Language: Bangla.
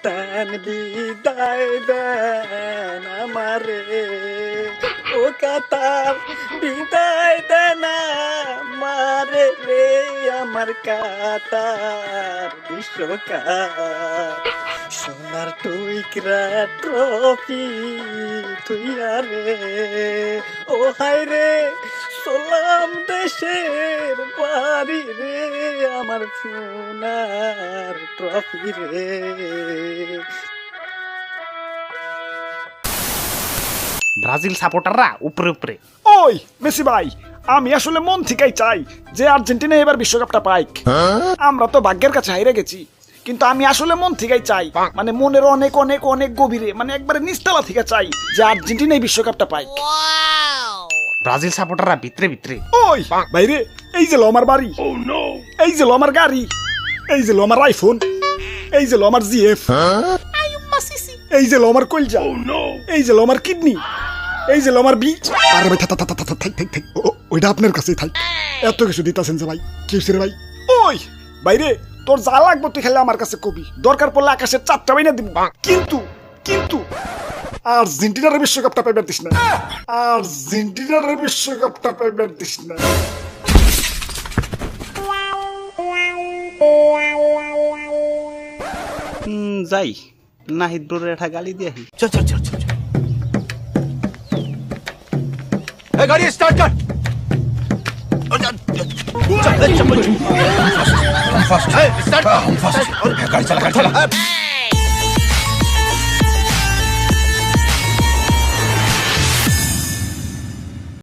কাপ্তান বিদায় দেন আমারে, ও কাতার বিদায় দেন আমারে রে, আমার কাতার বিশ্বকাপ সোনার টুইকরা ট্রফি তুই আরে, ও হায় রে সোলাম দেশের বাড়ি রে, আমার সোনার ট্রফি রে। ব্রাজিল সাপোর্টাররা উপরে উপরে। ওই মেসি ভাই, আমি আসলে মন থেকেই চাই যে আর্জেন্টিনা এবার বিশ্বকাপটা পাইক। আমরা তো ভাগ্যের কাছে হাইরে গেছি, কিন্তু আমি আসলে মন থেকেই চাই, মানে মনের অনেক অনেক অনেক গভীরে, মানে একবারে নিচতলা থেকে চাই যে আর্জেন্টিনা এই বিশ্বকাপটা পাইক। ব্রাজিল সাপোর্টাররা ভিতরে ভিতরে। ওই বাইরে, এই যে লো আমার বাড়ি, এই যে লো আমার গাড়ি, এই যে লো আমার আইফোন, এই যে লো আমার জিএফ, এই যে লো আমার কলজা, এই যে লো আমার কিডনি, এই যে লো আমার বীজ। আরে ভাই থাক, ওইটা আপনার কাছেই থাক। এত কিছু দিতাছেন যে ভাই, কি হইছে রে ভাই? ওই বাইরে, তোর যা লাগবে তুই খেলে আমার কাছে কবি, দরকার পড়লে আকাশের 4টা বাইনা দিব, কিন্তু কিন্তু আর্জেন্টিনার বিশ্বকাপটা পাইবার দিস না, আর্জেন্টিনার বিশ্বকাপটা পাইবার দিস না। যাই নাহিদ ব্রোর একটা গালি দিয়ে আহি। चल चल चल चल ए गाड़ी स्टार्ट कर स्टार्ट गाड़ी चला